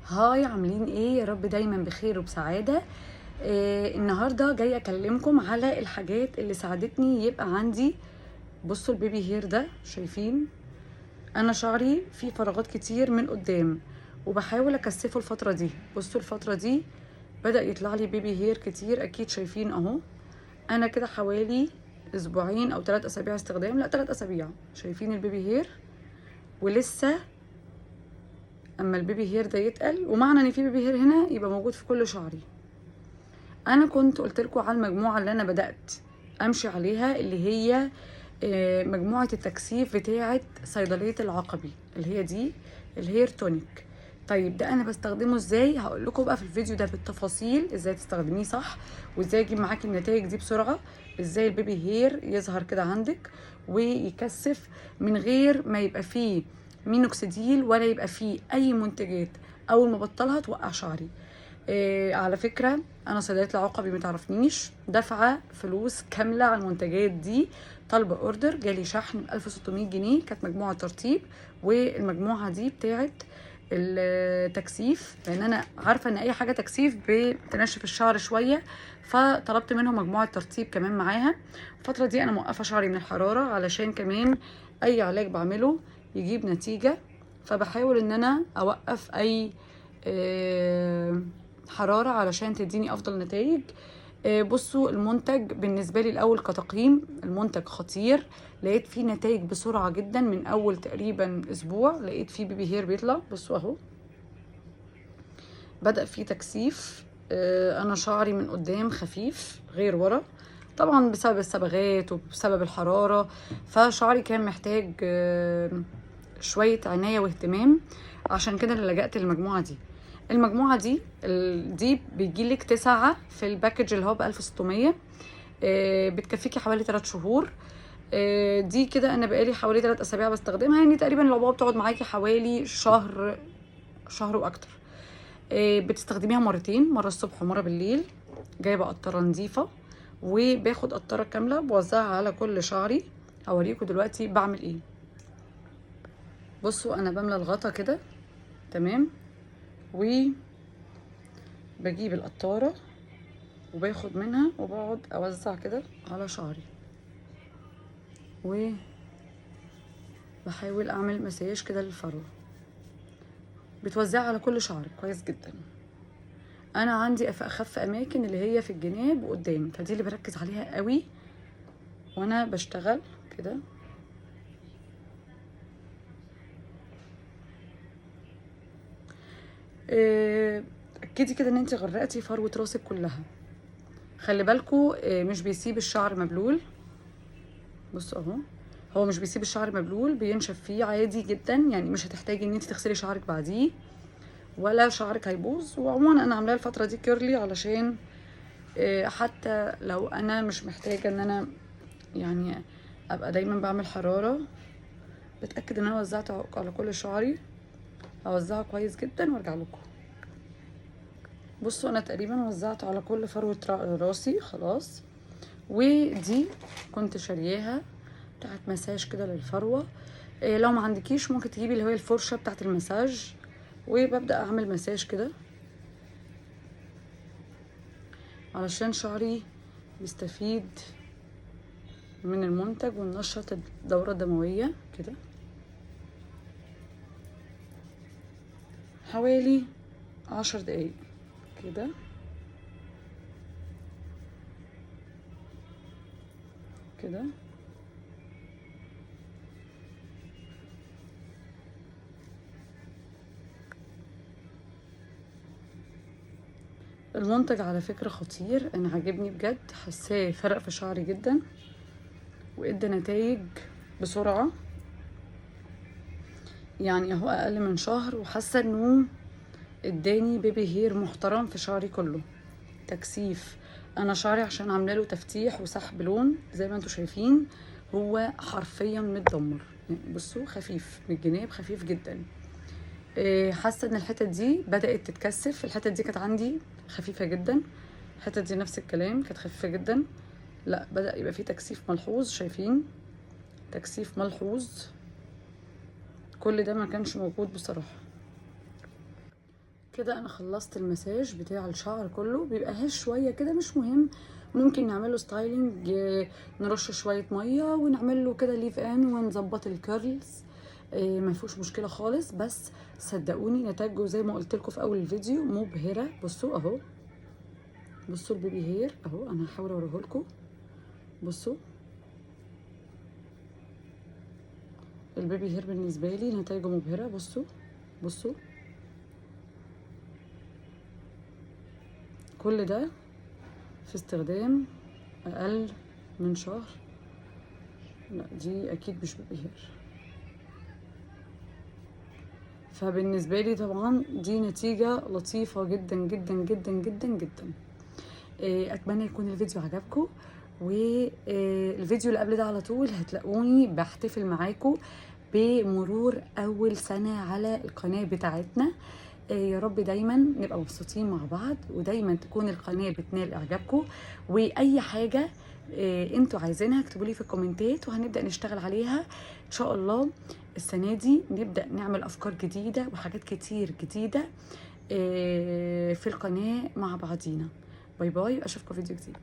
هاي، عاملين ايه؟ يا رب دايما بخير وبسعادة. النهاردة جاية اكلمكم على الحاجات اللي ساعدتني يبقى عندي. بصوا البيبي هير ده، شايفين؟ انا شعري فيه فراغات كتير من قدام وبحاول اكثفه الفترة دي. بصوا الفترة دي بدأ يطلع لي بيبي هير كتير، اكيد شايفين اهو. انا كده حوالي اسبوعين او 3 اسابيع استخدام، لا 3 اسابيع. شايفين البيبي هير؟ ولسه اما البيبي هير ده يتقل، ومعنى ان في بيبي هير هنا يبقى موجود في كل شعري. انا كنت قلت لكم على المجموعه اللي انا بدات امشي عليها، اللي هي مجموعه التكثيف بتاعه صيدليه العقبي، اللي هي دي الهير تونيك. طيب ده انا بستخدمه ازاي؟ هقول لكم بقى في الفيديو ده بالتفاصيل ازاي تستخدميه صح، وازاي يجيب معاكي النتائج دي بسرعه، ازاي البيبي هير يظهر كده عندك ويكثف من غير ما يبقى فيه مينوكسيديل ولا يبقى فيه اي منتجات اول ما بطلها توقع شعري. على فكرة أنا صيدلية العقبي متعرفنيش، دافعة فلوس كاملة على المنتجات دي، طالبة اوردر، جالي شحن ب1600 جنيه. كانت مجموعة ترطيب، والمجموعة دي بتاعت التكثيف، لأن أنا عارفة إن أي حاجة تكثيف بتنشف الشعر شوية، فطلبت منهم مجموعة ترطيب كمان معاها. الفترة دي أنا موقفة شعري من الحرارة علشان كمان أي علاج بعمله يجيب نتيجة، فبحاول إن أنا أوقف أي حرارة علشان تديني افضل نتائج. بصوا المنتج بالنسبة لي الاول كتقييم، المنتج خطير. لقيت فيه نتائج بسرعة جدا، من اول تقريبا اسبوع لقيت فيه بيبي هير بيطلع. بصوا اهو بدأ فيه تكثيف. انا شعري من قدام خفيف غير ورا، طبعا بسبب الصبغات وبسبب الحرارة، فشعري كان محتاج شوية عناية واهتمام. عشان كده اللي لجأت للمجموعة دي. المجموعة دي بيجيلك 9 في الباكج اللي هو ب1600. بتكفيكي حوالي 3 شهور. دي كده انا بقالي حوالي 3 اسابيع بستخدمها، يعني تقريبا العبوة بتقعد معاكي حوالي شهر، شهر واكتر. بتستخدميها مرتين، مرة الصبح ومرة بالليل. جايبة قطرة نظيفة وباخد قطرة كاملة بوزعها على كل شعري. هوريكم دلوقتي بعمل ايه. بصوا انا بملى الغطا كده، تمام، وبجيب القطارة وباخد منها وبقعد اوزع كده على شعري، وبحاول اعمل مساج كده للفروة. بتوزعها على كل شعر كويس جدا. انا عندي اخف اماكن اللي هي في الجناب وقدام، فدي اللي بركز عليها قوي وانا بشتغل كده. اكدي كده ان انت غرقتي فروة راسك كلها. خلي بالكو مش بيسيب الشعر مبلول. بصوا اهو، هو مش بيسيب الشعر مبلول، بينشف فيه عادي جدا، يعني مش هتحتاجي ان انت تغسلي شعرك بعديه ولا شعرك هيبوظ. وعموما انا عاملاه الفتره دي كيرلي علشان حتى لو انا مش محتاجه ان انا يعني ابقى دايما بعمل حراره، بتاكد ان انا وزعته على كل شعري. هوزعه كويس جدا وارجع لكم. بصوا انا تقريبا وزعته على كل فروه راسي خلاص. ودي كنت شارياها بتاعت مساج كده للفروه. لو ما عندكيش ممكن تجيبي اللي هي الفرشه بتاعت المساج، وببدا اعمل مساج كده علشان شعري يستفيد من المنتج وننشط الدورة الدموية كده. حوالي 10 دقايق كده. كده المنتج على فكرة خطير، انا عاجبني بجد، حاساه فرق في شعري جدا وادى نتائج بسرعة. يعني اهو اقل من شهر وحاسة انه اداني بيبي هير محترم في شعري كله. تكثيف، انا شعري عشان عامله له تفتيح وسحب لون زي ما انتم شايفين، هو حرفيا متدمر. يعني بصوا خفيف من الجناب، خفيف جدا. حاسه ان الحتت دي بدات تتكثف. الحتت دي كانت عندي خفيفه جدا، الحتت دي نفس الكلام كانت خفيفه جدا. لا بدا يبقى فيه تكثيف ملحوظ، شايفين؟ تكثيف ملحوظ، كل ده ما كانش موجود بصراحه. كده انا خلصت المساج بتاع الشعر كله، بيبقى هش شويه كده مش مهم، ممكن نعمله ستايلينج، نرش شويه ميه ونعمل له كده ليف ان ونظبط الكيرلز، ما فيهوش مشكله خالص. بس صدقوني نتائجه زي ما قلت لكم في اول الفيديو مبهره. بصوا اهو، بصوا البيبي هير اهو، انا هحاول اوريه لكم. بصوا البيبي هير بالنسبه لي نتائجه مبهره. بصوا بصوا كل ده في استخدام اقل من شهر. لا دي اكيد مش بيبي هير. فبالنسبه لي طبعا دي نتيجه لطيفه جدا جدا جدا جدا جدا. اتمنى يكون الفيديو عجبكم، والفيديو اللي قبل ده على طول هتلاقوني بحتفل معاكم بمرور اول سنه على القناه بتاعتنا. يا رب دايما نبقى مبسوطين مع بعض، ودايما تكون القناه بتنال اعجابكم، واي حاجه انتوا عايزينها اكتبوا لي في الكومنتات وهنبدا نشتغل عليها ان شاء الله. السنه دي نبدا نعمل افكار جديده وحاجات كتير جديده في القناه مع بعضينا. باي باي، اشوفكم فيديو جديد.